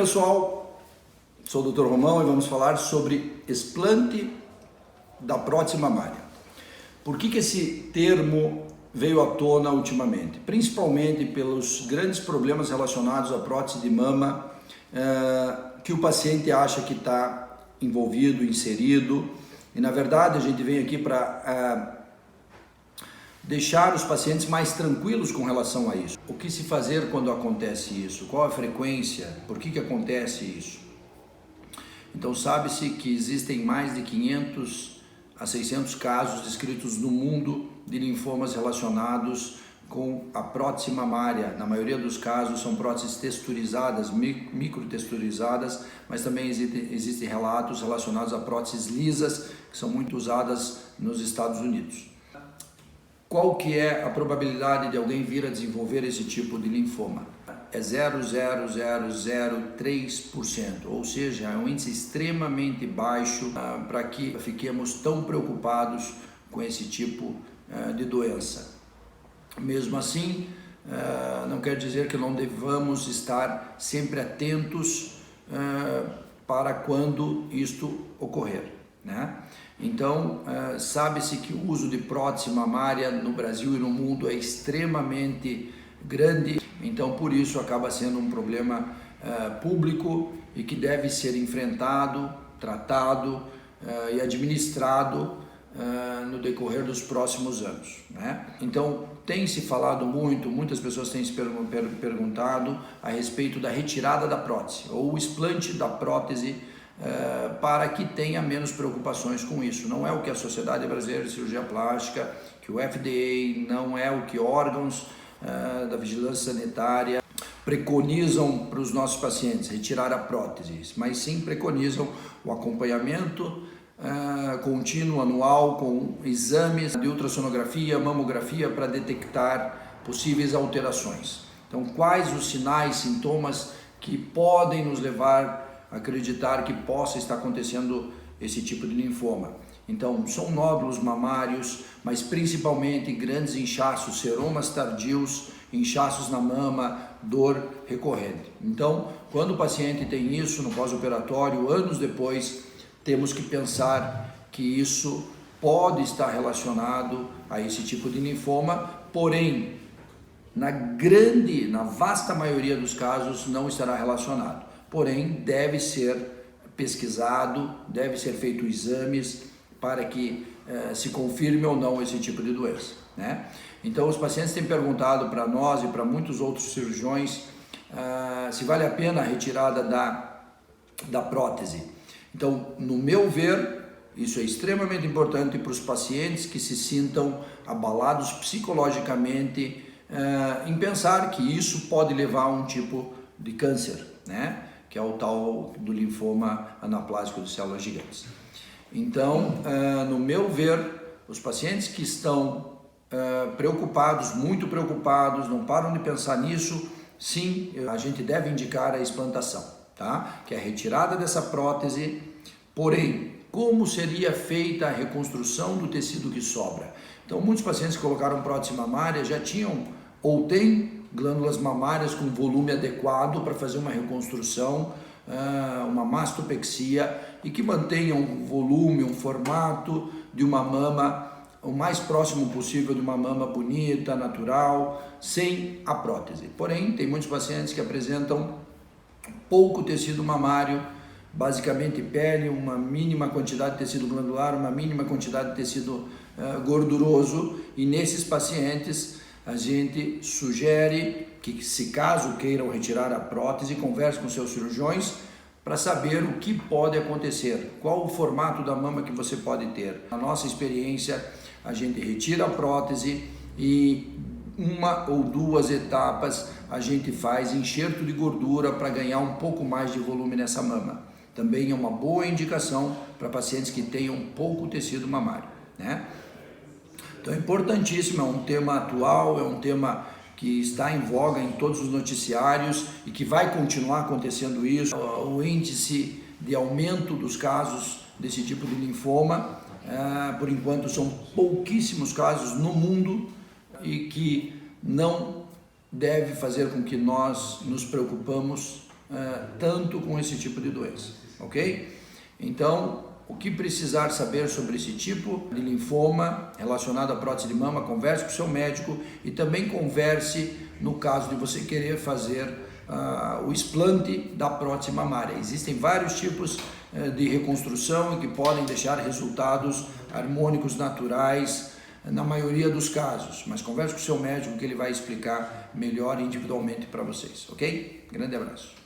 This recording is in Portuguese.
pessoal, sou o Dr. Romão e vamos falar sobre explante da prótese mamária. Por que esse termo veio à tona ultimamente? Principalmente pelos grandes problemas relacionados à prótese de mama que o paciente acha que está envolvido, inserido, e na verdade a gente vem aqui para deixar os pacientes mais tranquilos com relação a isso. O que se fazer quando acontece isso? Qual a frequência? Por que acontece isso? Então sabe-se que existem mais de 500 a 600 casos descritos no mundo de linfomas relacionados com a prótese mamária. Na maioria dos casos são próteses texturizadas, microtexturizadas, mas também existem relatos relacionados a próteses lisas, que são muito usadas nos Estados Unidos. Qual que é a probabilidade de alguém vir a desenvolver esse tipo de linfoma? É 0,0003%, ou seja, é um índice extremamente baixo para que fiquemos tão preocupados com esse tipo de doença. Mesmo assim, não quer dizer que não devamos estar sempre atentos para quando isto ocorrer, né? Então, sabe-se que o uso de prótese mamária no Brasil e no mundo é extremamente grande, então por isso acaba sendo um problema público e que deve ser enfrentado, tratado e administrado no decorrer dos próximos anos, né? Então tem se falado muito, muitas pessoas têm se perguntado a respeito da retirada da prótese ou o explante da prótese para que tenha menos preocupações com isso. Não é o que a Sociedade Brasileira de Cirurgia Plástica, que o FDA, não é o que órgãos da vigilância sanitária preconizam para os nossos pacientes, retirar a prótese, mas sim preconizam o acompanhamento contínuo, anual, com exames de ultrassonografia, mamografia para detectar possíveis alterações. Então, quais os sinais, sintomas que podem nos levar a acreditar que possa estar acontecendo esse tipo de linfoma? Então, são nódulos mamários, mas principalmente grandes inchaços, seromas tardios, inchaços na mama, dor recorrente. Então, quando o paciente tem isso no pós-operatório, anos depois, temos que pensar que isso pode estar relacionado a esse tipo de linfoma, porém, na vasta maioria dos casos, não estará relacionado. Porém, deve ser pesquisado, deve ser feito exames para que se confirme ou não esse tipo de doença, né? Então, os pacientes têm perguntado para nós e para muitos outros cirurgiões se vale a pena a retirada da prótese. Então, no meu ver, isso é extremamente importante para os pacientes que se sintam abalados psicologicamente em pensar que isso pode levar a um tipo de câncer, né? Que é o tal do linfoma anaplásico de células gigantes. Então, no meu ver, os pacientes que estão preocupados, muito preocupados, não param de pensar nisso, sim, a gente deve indicar a explantação, tá? Que é a retirada dessa prótese. Porém, como seria feita a reconstrução do tecido que sobra? Então, muitos pacientes que colocaram prótese mamária já tinham ou têm glândulas mamárias com volume adequado para fazer uma reconstrução, uma mastopexia, e que mantenham um volume, um formato de uma mama o mais próximo possível de uma mama bonita, natural, sem a prótese. Porém, tem muitos pacientes que apresentam pouco tecido mamário, basicamente pele, uma mínima quantidade de tecido glandular, uma mínima quantidade de tecido gorduroso, e nesses pacientes a gente sugere que, se caso queiram retirar a prótese, converse com seus cirurgiões para saber o que pode acontecer, qual o formato da mama que você pode ter. Na nossa experiência, a gente retira a prótese e uma ou duas etapas a gente faz enxerto de gordura para ganhar um pouco mais de volume nessa mama. Também é uma boa indicação para pacientes que tenham pouco tecido mamário, né? Então é importantíssimo, é um tema atual, é um tema que está em voga em todos os noticiários e que vai continuar acontecendo isso. O índice de aumento dos casos desse tipo de linfoma, por enquanto são pouquíssimos casos no mundo, e que não deve fazer com que nós nos preocupamos tanto com esse tipo de doença, ok? Então, o que precisar saber sobre esse tipo de linfoma relacionado à prótese de mama, converse com o seu médico e também converse no caso de você querer fazer o explante da prótese mamária. Existem vários tipos de reconstrução e que podem deixar resultados harmônicos naturais na maioria dos casos, mas converse com o seu médico que ele vai explicar melhor individualmente para vocês, ok? Grande abraço.